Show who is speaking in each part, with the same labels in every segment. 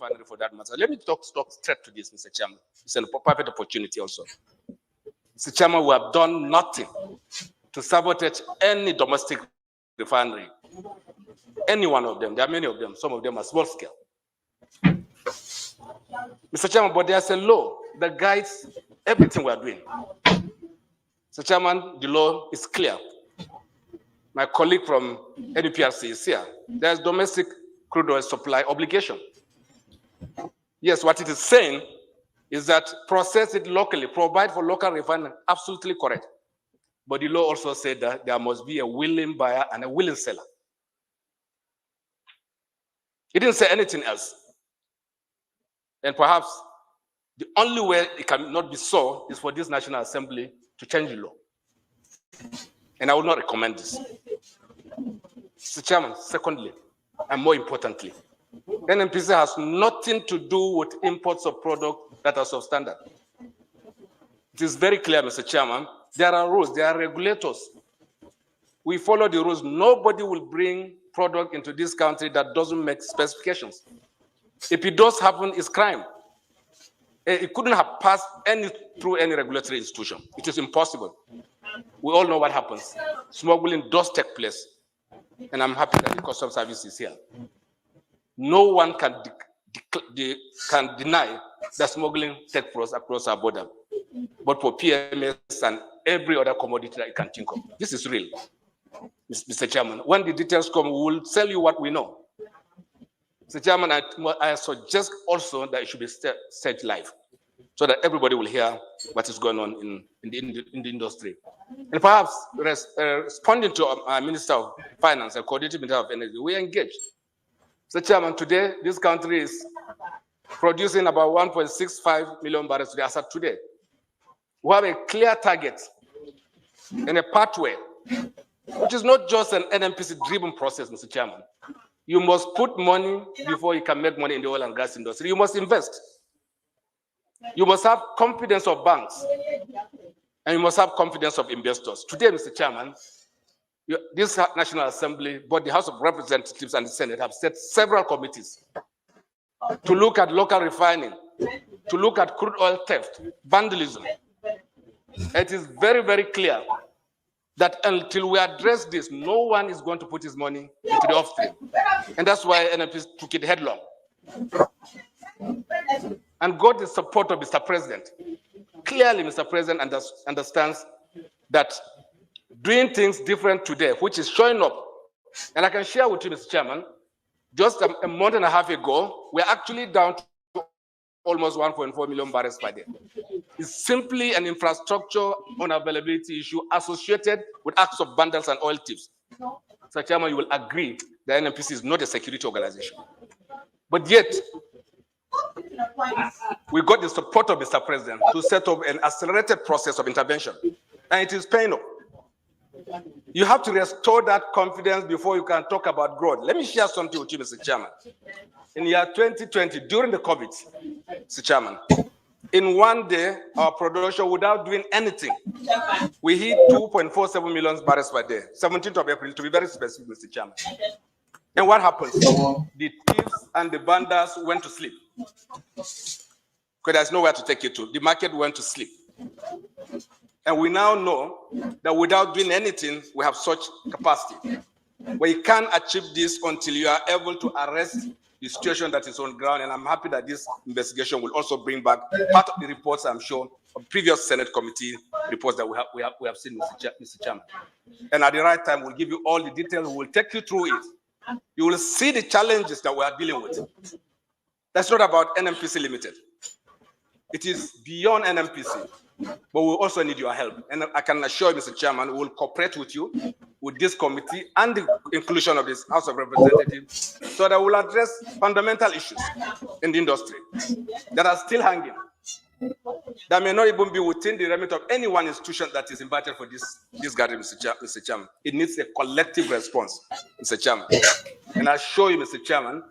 Speaker 1: refinery for that matter. Let me talk straight to this, Mr. Chairman. It's a perfect opportunity also. Mr. Chairman, we have done nothing to sabotage any domestic refinery. Any one of them. There are many of them. Some of them are small scale. Mr. Chairman, but there's a law that guides everything we are doing. Mr. Chairman, the law is clear. My colleague from NNPC is here. There's domestic crude oil supply obligation. Yes, what it is saying is that process it locally, provide for local refining, absolutely correct. But the law also said that there must be a willing buyer and a willing seller. It didn't say anything else. And perhaps the only way it cannot be so is for this National Assembly to change the law. And I will not recommend this. Mr. Chairman, secondly, and more importantly, NNPC has nothing to do with imports of products that are substandard. It is very clear, Mr. Chairman, there are rules, there are regulators. We follow the rules. Nobody will bring product into this country that doesn't make specifications. If it does happen, it's crime. It couldn't have passed through any regulatory institution. It is impossible. We all know what happens. Smuggling does take place. And I'm happy that the Customs Service is here. No one can deny that smuggling takes place across our border. But for PMS and every other commodity that you can think of, this is real. Mr. Chairman, when the details come, we will tell you what we know. Mr. Chairman, I suggest also that it should be set live so that everybody will hear what is going on in the industry. And perhaps responding to our Minister of Finance and Coordinating Minister of Energy, we are engaged. Mr. Chairman, today, this country is producing about 1.65 million barrels today, as of today. We have a clear target and a pathway, which is not just an NNPC-driven process, Mr. Chairman. You must put money before you can make money in the oil and gas industry. You must invest. You must have confidence of banks. And you must have confidence of investors. Today, Mr. Chairman, this National Assembly, both the House of Representatives and the Senate, have set several committees to look at local refining, to look at crude oil theft, vandalism. It is very, very clear that until we address this, no one is going to put his money into the off-stream. And that's why NNPC took it headlong. And got the support of Mr. President. Clearly, Mr. President understands that doing things different today, which is showing up, and I can share with you, Mr. Chairman, just a month and a half ago, we're actually down to almost 1.4 million barrels per day. It's simply an infrastructure unavailability issue associated with acts of vandals and oil thieves. Mr. Chairman, you will agree that NNPC is not a security organization. But yet, we got the support of Mr. President to set up an accelerated process of intervention. And it is paying off. You have to restore that confidence before you can talk about growth. Let me share something with you, Mr. Chairman. In the year 2020, during the COVID, Mr. Chairman, in one day, our production, without doing anything, we hit 2.47 million barrels per day, 17th of April, to be very specific, Mr. Chairman. And what happens? The thieves and the bandits went to sleep. Because there's nowhere to take you to. The market went to sleep. And we now know that without doing anything, we have such capacity. But you can't achieve this until you are able to arrest the situation that is on ground. And I'm happy that this investigation will also bring back part of the reports, I'm sure, of previous Senate committee reports that we have seen, Mr. Chairman. And at the right time, we'll give you all the details. We'll take you through it. You will see the challenges that we are dealing with. That's not about NNPC Limited. It is beyond NNPC. But we also need your help. And I can assure you, Mr. Chairman, we will cooperate with you, with this committee, and the inclusion of this House of Representatives, so that we'll address fundamental issues in the industry that are still hanging, that may not even be within the remit of any one institution that is invited for this gathering, Mr. Chairman. It needs a collective response, Mr. Chairman. And I assure you, Mr. Chairman,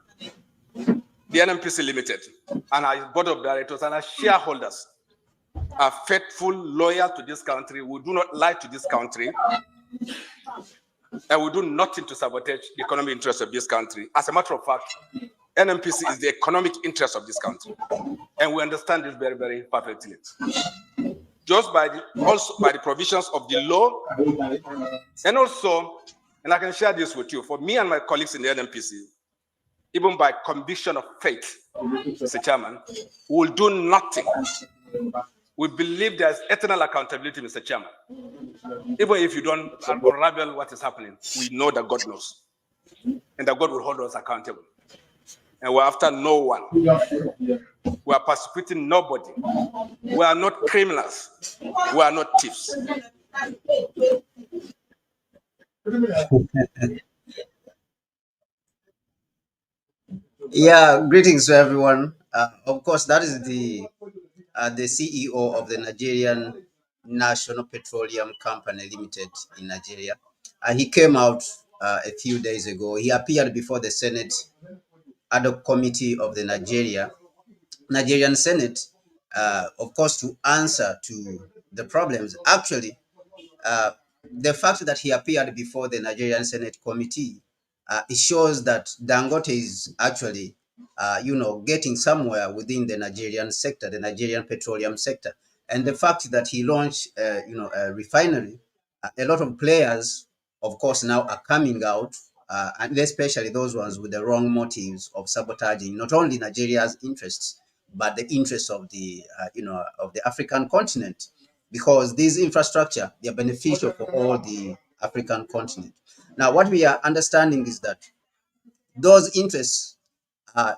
Speaker 1: the NNPC Limited and our board of directors and our shareholders are faithful, loyal to this country. We do not lie to this country. And we do nothing to sabotage the economic interests of this country. As a matter of fact, NNPC is the economic interest of this country. And we understand this very, very perfectly. Just by the provisions of the law, and also, and I can share this with you, for me and my colleagues in the NNPC, even by conviction of faith, Mr. Chairman, we will do nothing. We believe there's eternal accountability, Mr. Chairman. Even if you don't unravel what is happening, we know that God knows. And that God will hold us accountable. And we're after no one. We are persecuting nobody. We are not criminals. We are not thieves.
Speaker 2: Yeah, greetings to everyone. Of course, that is the CEO of the Nigerian National Petroleum Company Limited in Nigeria. He came out a few days ago. He appeared before the Senate ad hoc committee of the Nigerian Senate, of course, to answer to the problems. Actually, uh, the fact that he appeared before the Nigerian Senate committee, it shows that Dangote is actually, getting somewhere within the Nigerian sector, the Nigerian petroleum sector. And the fact that he launched, a refinery, a lot of players, of course, now are coming out, and especially those ones with the wrong motives of sabotaging not only Nigeria's interests, but the interests of the African continent, because these infrastructure, they are beneficial for all the African continent. Now, what we are understanding is that those interests,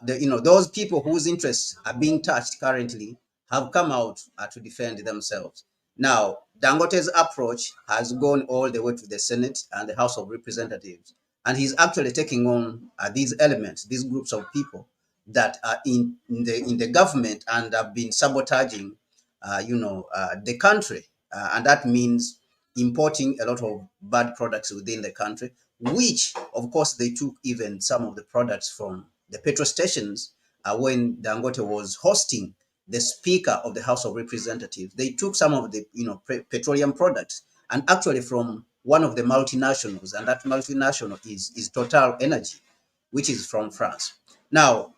Speaker 2: those people whose interests are being touched currently have come out to defend themselves. Now, Dangote's approach has gone all the way to the Senate and the House of Representatives, and he's actually taking on these elements, these groups of people that are in the government and have been sabotaging, the country, and that means importing a lot of bad products within the country, which, of course, they took even some of the products from the petrol stations when Dangote was hosting the Speaker of the House of Representatives. They took some of the petroleum products, and actually from one of the multinationals, and that multinational is Total Energy, which is from France. Now,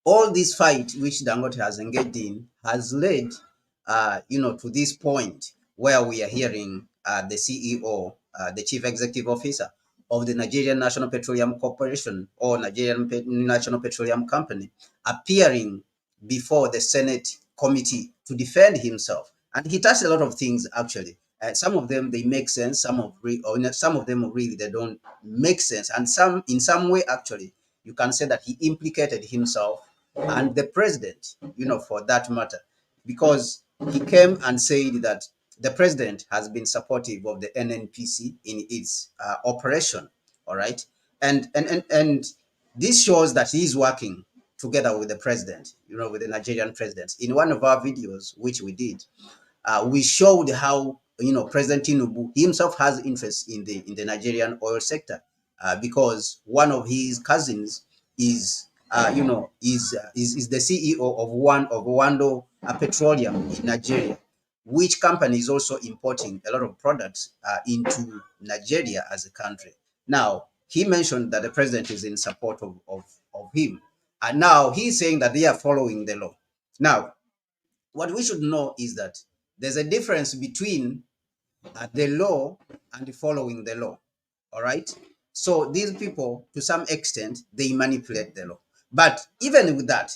Speaker 2: all this fight which Dangote has engaged in has led, to this point where we are hearing the CEO, the Chief Executive Officer of the Nigerian National Petroleum Corporation or National Petroleum Company appearing before the Senate committee to defend himself. And he touched a lot of things actually. Some of them they make sense, some of them really they don't make sense, and in some way actually you can say that he implicated himself and the president, for that matter, because he came and said that the president has been supportive of the NNPC in its operation. All right, and this shows that he's working together with the president, with the Nigerian president. In one of our videos, which we did, we showed how President Tinubu himself has interest in the Nigerian oil sector, because one of his cousins is is the CEO of Wando Petroleum in Nigeria, which company is also importing a lot of products into Nigeria as a country. Now, he mentioned that the president is in support of him, and now he's saying that they are following the law. Now, what we should know is that there's a difference between the law and following the law. All right. So these people, to some extent, they manipulate the law. But even with that,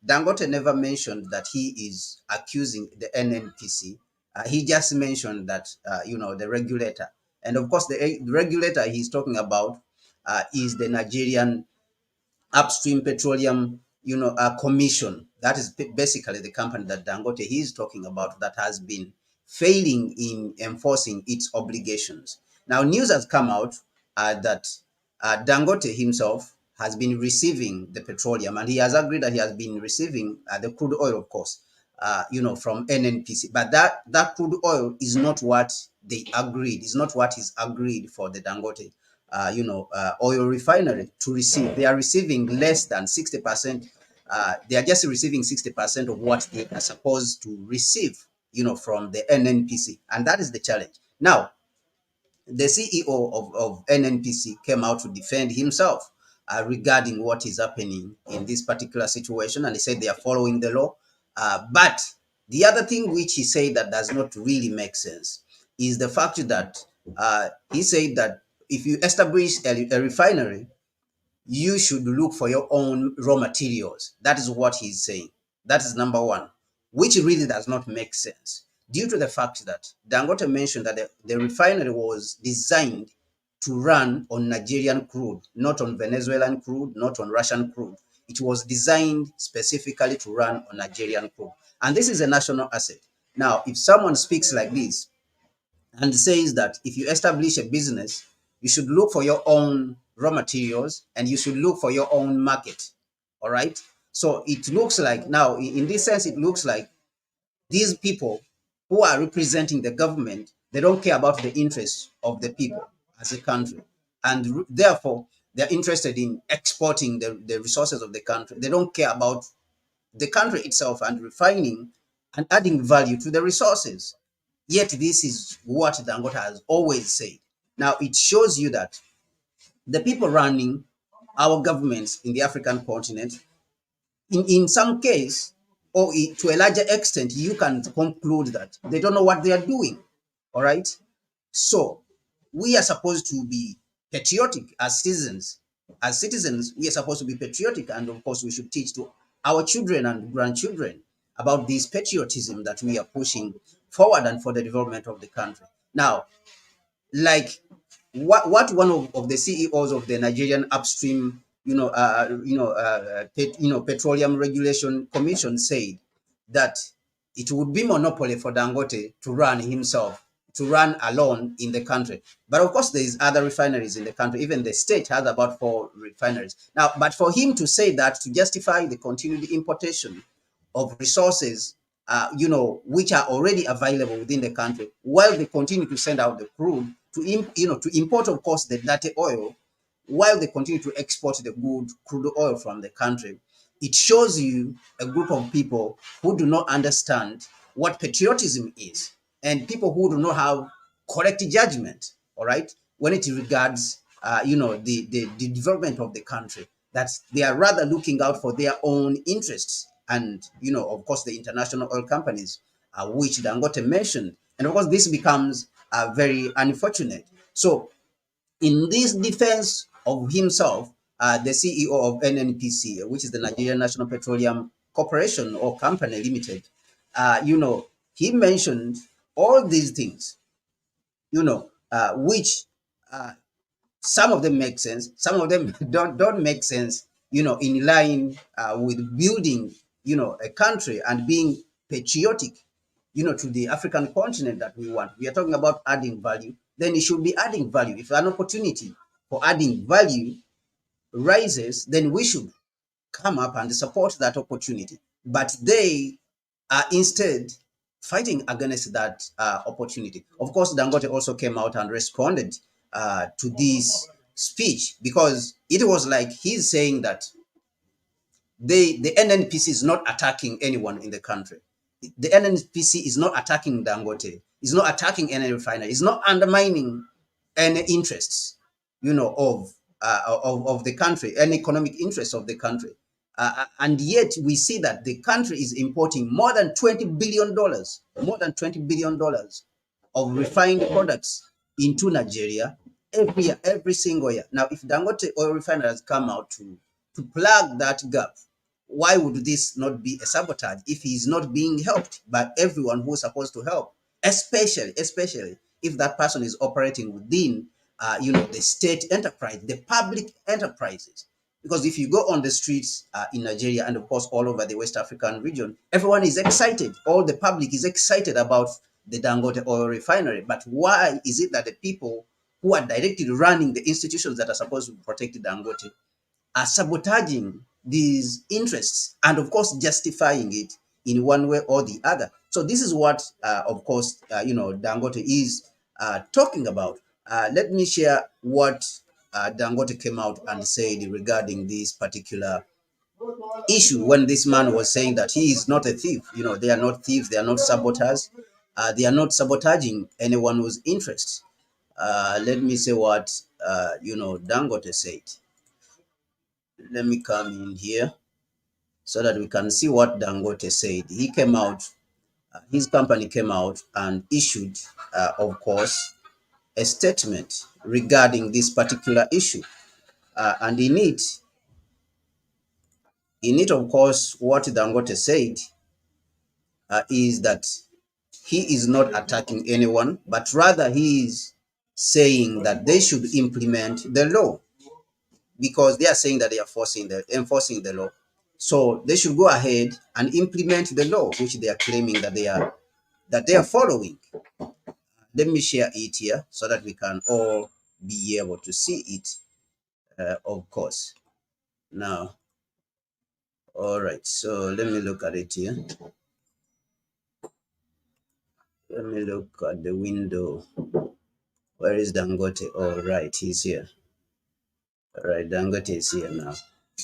Speaker 2: Dangote never mentioned that he is accusing the NNPC. He just mentioned that the regulator, and of course the regulator he's talking about is the Nigerian Upstream Petroleum, commission. That is basically the company that Dangote he is talking about that has been failing in enforcing its obligations. Now, news has come out that Dangote himself has been receiving the petroleum, and he has agreed that he has been receiving the crude oil, of course, from NNPC. But that crude oil is not what they agreed. It's not what is agreed for the Dangote oil refinery to receive. They are receiving less than 60%. They are just receiving 60% of what they are supposed to receive, from the NNPC. And that is the challenge. Now, the CEO of NNPC came out to defend himself, regarding what is happening in this particular situation, and he said they are following the law. But the other thing which he said that does not really make sense is the fact that he said that if you establish a refinery, you should look for your own raw materials. That is what he's saying. That is number one, which really does not make sense due to the fact that Dangote mentioned that the refinery was designed to run on Nigerian crude, not on Venezuelan crude, not on Russian crude. It was designed specifically to run on Nigerian crude. And this is a national asset. Now, if someone speaks like this, and says that if you establish a business, you should look for your own raw materials and you should look for your own market. All right. So it looks like now, in this sense, it looks like these people who are representing the government, they don't care about the interests of the people as a country. And therefore, they're interested in exporting the resources of the country. They don't care about the country itself and refining and adding value to the resources. Yet this is what Dangote has always said. Now it shows you that the people running our governments in the African continent, in some case, or to a larger extent, you can conclude that they don't know what they are doing. All right. So we are supposed to be patriotic as citizens. As citizens, we are supposed to be patriotic, and of course, we should teach to our children and grandchildren about this patriotism that we are pushing forward and for the development of the country. Now, like what one of the CEOs of the Nigerian upstream, petroleum regulation commission said that it would be monopoly for Dangote to run himself, to run alone in the country. But of course, there is other refineries in the country. Even the state has about 4 refineries now. But for him to say that, to justify the continued importation of resources, which are already available within the country, while they continue to send out the crude to import, of course, the dirty oil, while they continue to export the good crude oil from the country. It shows you a group of people who do not understand what patriotism is, and people who do not have correct judgment, all right, when it regards, the development of the country, that they are rather looking out for their own interests. And, of course, the international oil companies, which Dangote mentioned. And of course, this becomes very unfortunate. So in this defense of himself, the CEO of NNPC, which is the Nigerian National Petroleum Corporation or Company Limited, he mentioned all these things, which some of them make sense, some of them don't make sense, in line with building, a country and being patriotic, to the African continent that we want. We are talking about adding value, then it should be adding value. If an opportunity for adding value rises, then we should come up and support that opportunity. But they are instead fighting against that opportunity. Of course, Dangote also came out and responded to this speech, because it was like he's saying that the NNPC is not attacking anyone in the country. The NNPC is not attacking Dangote, is not attacking any refinery, is not undermining any interests, of the country, any economic interests of the country. And yet we see that the country is importing more than $20 billion, of refined products into Nigeria every year, every single year. Now, if Dangote oil refinery has come out to plug that gap, why would this not be a sabotage if he's not being helped by everyone who's supposed to help, especially if that person is operating within the state enterprise, the public enterprises? Because if you go on the streets in Nigeria and of course all over the West African region, everyone is excited. All the public is excited about the Dangote oil refinery. But why is it that the people who are directly running the institutions that are supposed to protect Dangote are sabotaging these interests and of course justifying it in one way or the other? So this is what of course Dangote is talking about. Let me share what Dangote came out and said regarding this particular issue, when this man was saying that he is not a thief. They are not thieves, they are not saboteurs, they are not sabotaging anyone whose interests. Let me say what Dangote said. let me come in here so that we can see what Dangote said. He came out, his company came out and issued, of course, a statement regarding this particular issue. And in it, of course, what Dangote said is that he is not attacking anyone, but rather he is saying that they should implement the law, because they are saying that they are enforcing the law. So they should go ahead and implement the law, which they are claiming that they are following. Let me share it here so that we can all be able to see it, of course. Now, all right, so let me look at it here. Let me look at the window. Where is Dangote? All right, he's here. All right, Dangote is here now.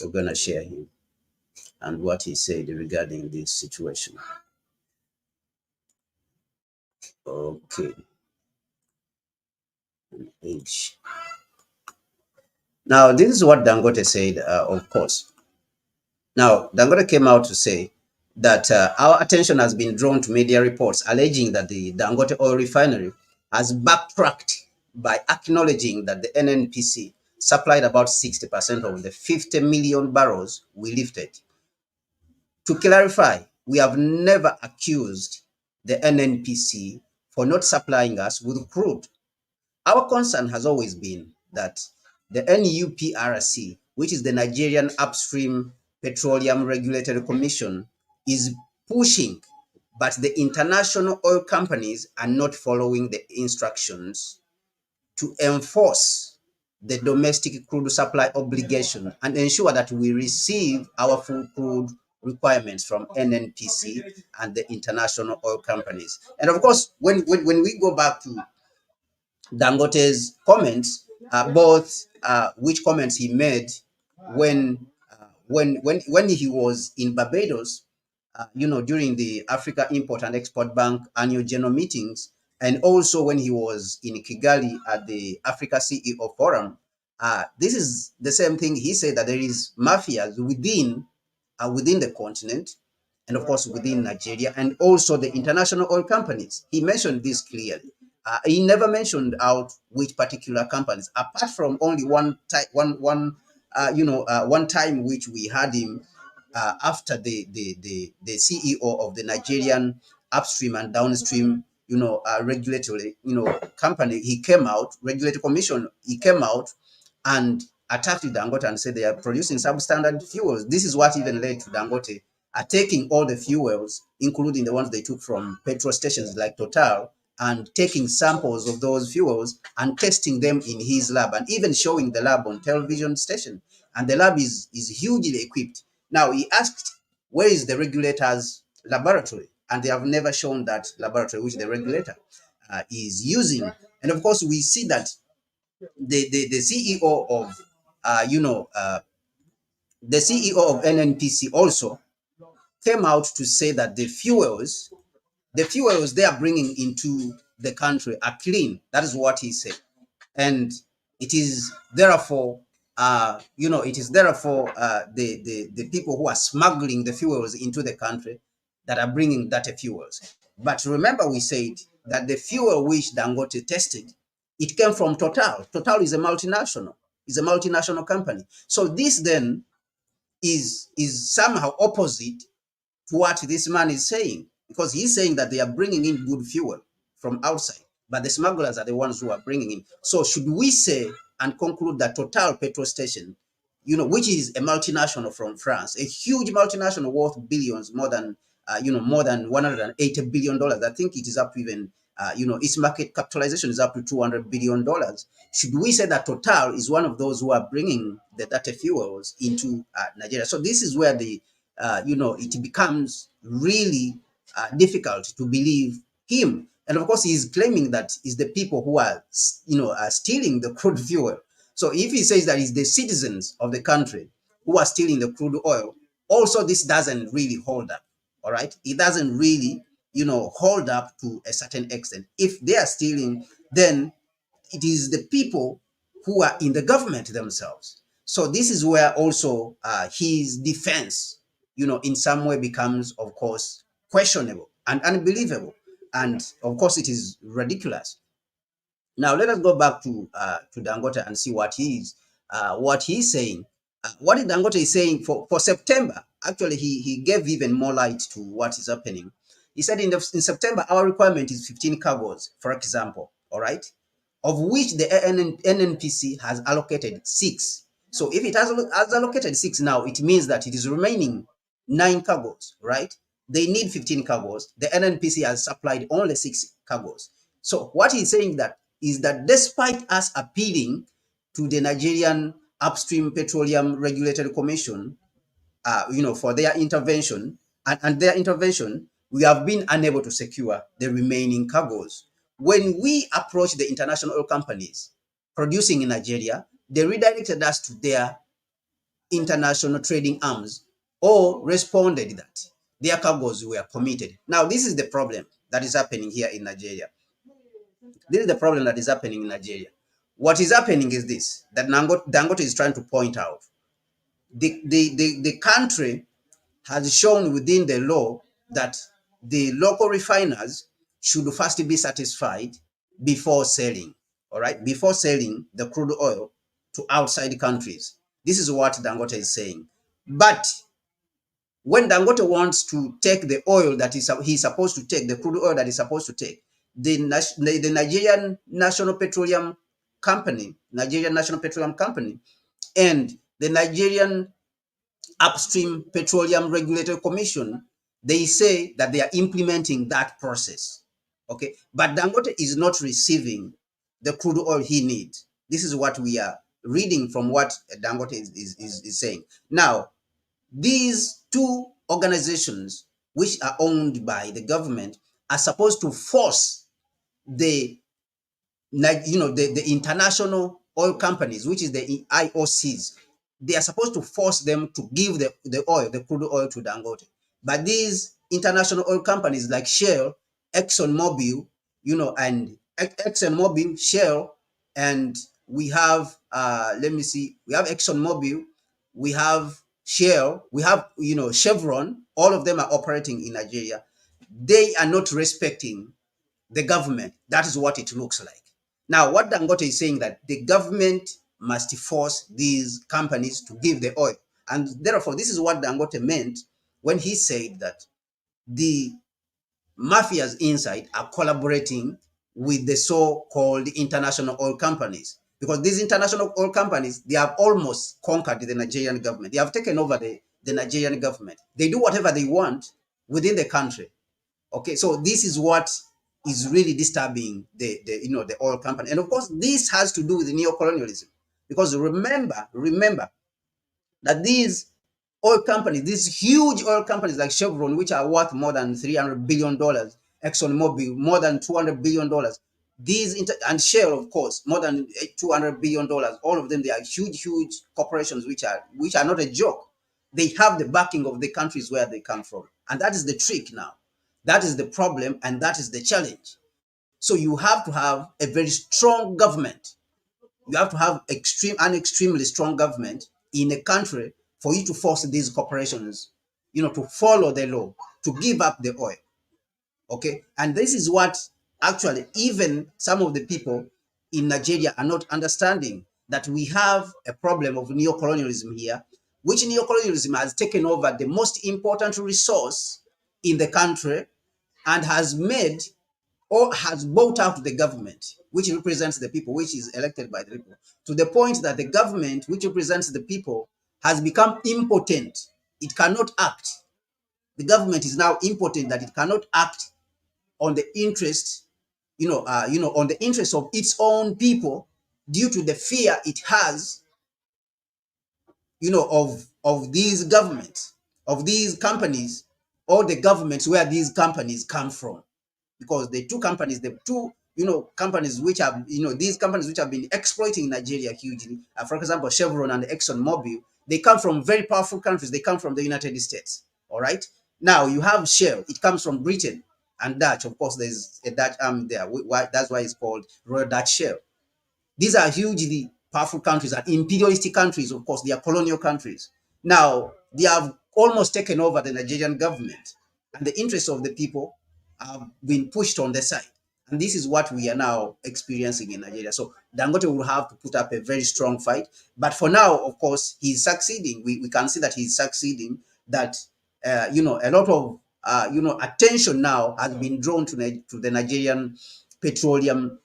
Speaker 2: We're gonna share him and what he said regarding this situation. Okay. H. Now, this is what Dangote said, of course. Now, Dangote came out to say that our attention has been drawn to media reports alleging that the Dangote oil refinery has backtracked by acknowledging that the NNPC supplied about 60% of the 50 million barrels we lifted. To clarify, we have never accused the NNPC for not supplying us with crude. Our concern has always been that the NUPRC, which is the Nigerian Upstream Petroleum Regulatory Commission, is pushing, but the international oil companies are not following the instructions to enforce the domestic crude supply obligation and ensure that we receive our full crude requirements from NNPC and the international oil companies. And of course, when we go back to Dangote's comments, both which comments he made when when he was in Barbados, during the Africa Import and Export Bank annual general meetings, and also when he was in Kigali at the Africa CEO Forum. This is the same thing. He said that there is mafias within the continent, and of course within Nigeria, and also the international oil companies. He mentioned this clearly. He never mentioned out which particular companies, apart from only one time which we had him after the CEO of the Nigerian upstream and downstream, regulatory, company. He came out, regulatory commission. He came out and attacked Dangote and said they are producing substandard fuels. This is what even led to Dangote taking all the fuels, including the ones they took from petrol stations like Total, and taking samples of those fuels and testing them in his lab, and even showing the lab on television station. And the lab is hugely equipped. Now, he asked, where is the regulator's laboratory? And they have never shown that laboratory which the regulator is using. And of course, we see that the CEO of the CEO of NNPC also came out to say that the fuels they are bringing into the country are clean. That is what he said, and it is therefore the people who are smuggling the fuels into the country that are bringing dirty fuels. But remember, we said that the fuel which Dangote tested, it came from Total. Total is a multinational company. So this then is somehow opposite to what this man is saying, because he's saying that they are bringing in good fuel from outside, but the smugglers are the ones who are bringing in. So should we say and conclude that Total petrol station, which is a multinational from France, a huge multinational worth billions, more than $180 billion. I think it is up to even, its market capitalization is up to $200 billion. Should we say that Total is one of those who are bringing the dirty fuels into Nigeria? So this is where it becomes really difficult to believe him. And of course, he's claiming that it's the people who are stealing the crude fuel. So if he says that it's the citizens of the country who are stealing the crude oil, also this doesn't really hold up. All right, it doesn't really hold up to a certain extent. If they are stealing, then it is the people who are in the government themselves. So this is where also his defense, in some way becomes, of course, questionable and unbelievable. And of course, it is ridiculous. Now let us go back to Dangote and see what he's saying. What Dangote is saying for September. Actually, he gave even more light to what is happening. He said in September our requirement is 15 cargoes, for example. All right, of which the NNPC has allocated 6. So if it has allocated 6 now, it means that it is remaining 9 cargoes, right? They need 15 cargoes. The NNPC has supplied only 6 cargoes. So what he's saying that is that despite us appealing to the Nigerian Upstream Petroleum Regulatory Commission, for their intervention, and their intervention, we have been unable to secure the remaining cargoes. When we approached the international oil companies producing in Nigeria, they redirected us to their international trading arms or responded that their cargoes were committed. Now, this is the problem that is happening here in Nigeria. This is the problem that is happening in Nigeria. What is happening is this, that Dangote is trying to point out. The country has shown within the law that the local refiners should first be satisfied before selling, all right, before selling the crude oil to outside countries. This is what Dangote is saying. But when Dangote wants to take the oil that he's supposed to take, the crude oil that he's supposed to take, the Nigerian National Petroleum Company, and the Nigerian Upstream Petroleum Regulatory Commission, they say that they are implementing that process. Okay, but Dangote is not receiving the crude oil he needs. This is what we are reading from what Dangote is saying. Now, these two organizations, which are owned by the government, are supposed to force the international oil companies, which is the IOCs. They are supposed to force them to give the crude oil to Dangote. But these international oil companies like Shell, ExxonMobil, and ExxonMobil, Shell, and we have we have ExxonMobil, we have Shell, we have Chevron. All of them are operating in Nigeria. They are not respecting the government. That is what it looks like. Now, what Dangote is saying, that the government must force these companies to give the oil. And therefore, this is what Dangote meant when he said that the mafias inside are collaborating with the so-called international oil companies. Because these international oil companies, they have almost conquered the Nigerian government. They have taken over the Nigerian government. They do whatever they want within the country. Okay, so this is what is really disturbing the oil company. And of course, this has to do with the neocolonialism. Because remember that these oil companies, these huge oil companies like Chevron, which are worth more than $300 billion, ExxonMobil, more than $200 billion, and Shell, of course, more than $200 billion. All of them, they are huge corporations which are not a joke. They have the backing of the countries where they come from. And that is the trick now. That is the problem, and that is the challenge. So you have to have a very strong government. You have to have an extremely strong government in a country for you to force these corporations, to follow the law, to give up the oil. Okay, and this is what actually even some of the people in Nigeria are not understanding, that we have a problem of neocolonialism here, which neocolonialism has taken over the most important resource in the country and has made or has bought out the government, which represents the people, which is elected by the people, to the point that the government, which represents the people, has become impotent. It cannot act. The government is now impotent, that it cannot act on the interest, on the interest of its own people, due to the fear it has, of these governments, of these companies, or the governments where these companies come from. Because the two companies which have, these companies which have been exploiting Nigeria hugely, for example, Chevron and ExxonMobil, they come from very powerful countries. They come from the United States. All right. Now you have Shell. It comes from Britain and Dutch. Of course, there's a Dutch arm there. That's why it's called Royal Dutch Shell. These are hugely powerful countries and imperialistic countries, of course, they are colonial countries. Now, they have almost taken over the Nigerian government, and the interests of the people have been pushed on the side. And this is what we are now experiencing in Nigeria. So Dangote will have to put up a very strong fight. But for now, of course, he's succeeding. We can see that he's succeeding, that, a lot of, attention now has been drawn to the Nigerian petroleum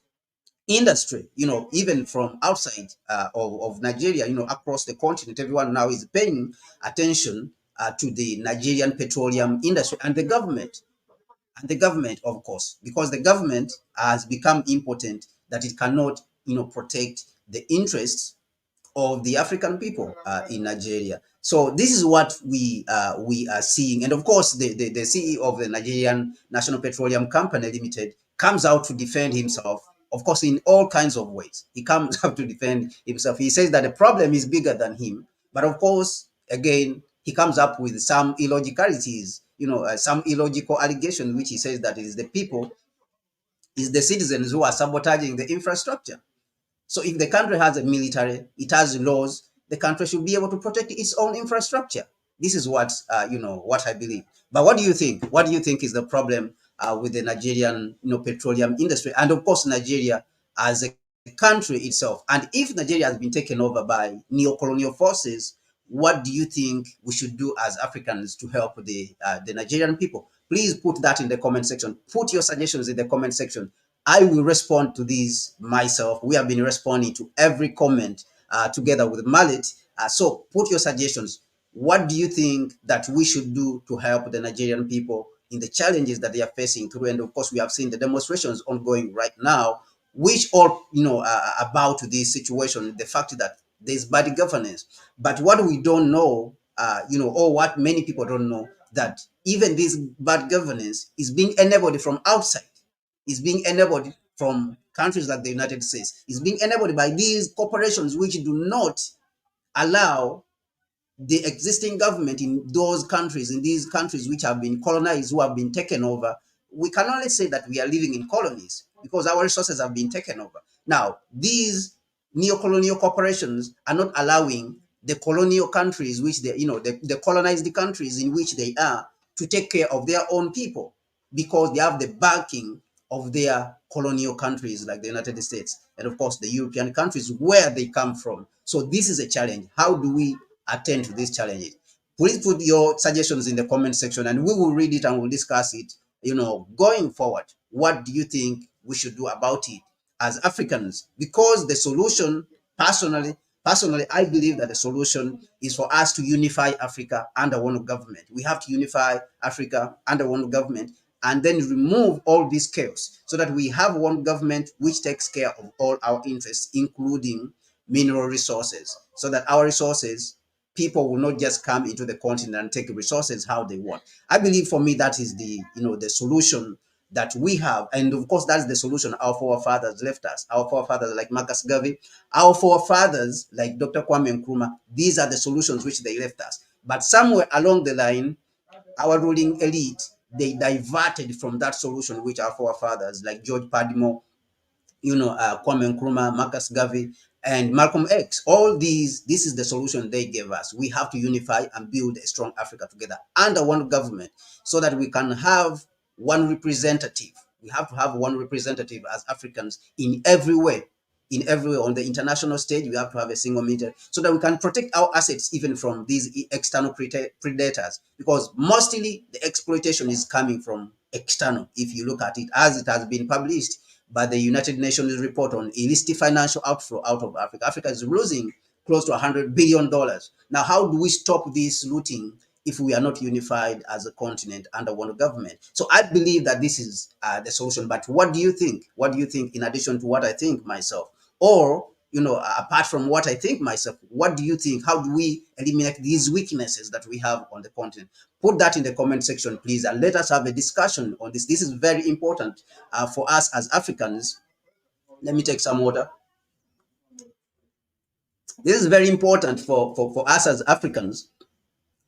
Speaker 2: industry, even from outside of Nigeria, across the continent. Everyone now is paying attention to the Nigerian petroleum industry and the government. And the government, of course, because the government has become impotent, that it cannot, protect the interests of the African people in Nigeria. So this is what we are seeing. And of course, the CEO of the Nigerian National Petroleum Company Limited comes out to defend himself, of course, in all kinds of ways. He comes out to defend himself. He says that the problem is bigger than him. But of course, again, he comes up with some illogicalities, some illogical allegations, which he says that it is the people, is the citizens who are sabotaging the infrastructure. So if the country has a military, it has laws, the country should be able to protect its own infrastructure. This is what, what I believe. But what do you think? What do you think is the problem with the Nigerian, petroleum industry? And of course, Nigeria as a country itself. And if Nigeria has been taken over by neo-colonial forces, what do you think we should do as Africans to help the Nigerian people? Please put that in the comment section. Put your suggestions in the comment section. I will respond to these myself. We have been responding to every comment together with Mahlet. So put your suggestions. What do you think that we should do to help the Nigerian people in the challenges that they are facing through? And of course, we have seen the demonstrations ongoing right now, which all, are about this situation, the fact that there's bad governance. But what we don't know, or what many people don't know, that even this bad governance is being enabled from outside, is being enabled from countries like the United States, is being enabled by these corporations which do not allow the existing government in those countries, in these countries which have been colonized, who have been taken over. We can only say that we are living in colonies because our resources have been taken over. Now, these neo-colonial corporations are not allowing the colonial countries, which they, the colonized countries in which they are, to take care of their own people, because they have the backing of their colonial countries like the United States and of course the European countries where they come from. So this is a challenge. How do we attend to these challenges? Please put your suggestions in the comment section and we will read it and we'll discuss it, going forward. What do you think we should do about it as Africans? Because the solution, personally, I believe that the solution is for us to unify Africa under one government. We have to unify Africa under one government and then remove all this chaos so that we have one government which takes care of all our interests, including mineral resources, so that our resources, people will not just come into the continent and take resources how they want. I believe, for me, that is the, the solution that we have. And of course, that's the solution our forefathers left us. Our forefathers like Marcus Garvey, our forefathers like Dr. Kwame Nkrumah, these are the solutions which they left us. But somewhere along the line, our ruling elite, they diverted from that solution which our forefathers like George Padmore, Kwame Nkrumah, Marcus Garvey, and Malcolm X. All these, this is the solution they gave us. We have to unify and build a strong Africa together under one government so that we can have one representative. We have to have one representative as Africans in every way. In every way. On the international stage, we have to have a single military so that we can protect our assets even from these external predators, because mostly the exploitation is coming from external. If you look at it, as it has been published by the United Nations report on illicit financial outflow out of Africa. Africa is losing close to $100 billion. Now, how do we stop this looting if we are not unified as a continent under one government? So I believe that this is the solution. But what do you think? What do you think in addition to what I think myself? Or, apart from what I think myself, what do you think? How do we eliminate these weaknesses that we have on the continent? Put that in the comment section, please, and let us have a discussion on this. This is very important for us as Africans. Let me take some water. This is very important for us as Africans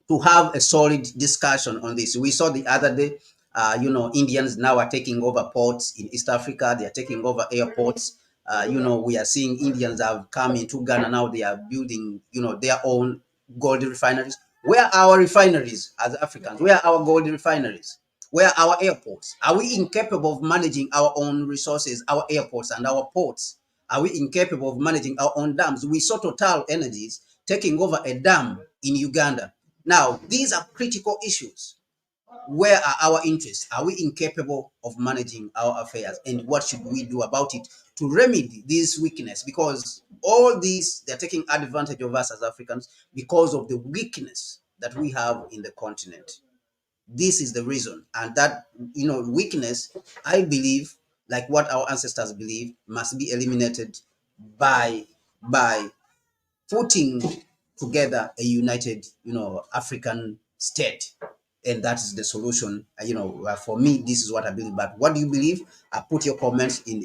Speaker 2: to have a solid discussion on this. We saw the other day, Indians now are taking over ports in East Africa. They are taking over airports. We are seeing Indians have come into Ghana now. They are building, their own gold refineries. Where are our refineries as Africans? Where are our gold refineries? Where are our airports? Are we incapable of managing our own resources, our airports and our ports? Are we incapable of managing our own dams? We saw Total Energies taking over a dam in Uganda. Now, these are critical issues. Where are our interests? Are we incapable of managing our affairs? And what should we do about it to remedy this weakness? Because all these, they're taking advantage of us as Africans because of the weakness that we have in the continent. This is the reason. And that, weakness, I believe, like what our ancestors believe, must be eliminated by putting together a united, African state. And that is the solution. For me, this is what I believe. But what do you believe? Put your comments in,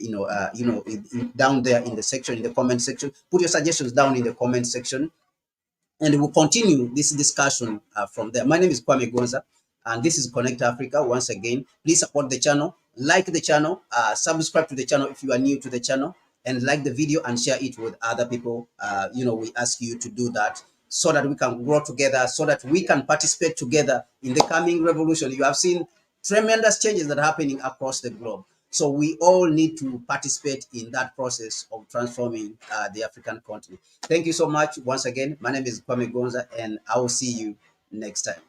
Speaker 2: down there in the section, in the comment section. Put your suggestions down in the comment section, and we'll continue this discussion from there. My name is Kwame Gonza, and this is Connect Africa. Once again, please support the channel, like the channel, subscribe to the channel if you are new to the channel, and like the video and share it with other people. We ask you to do that so that we can grow together, so that we can participate together in the coming revolution. You have seen tremendous changes that are happening across the globe. So we all need to participate in that process of transforming the African continent. Thank you so much once again. My name is Kwame Gonza, and I will see you next time.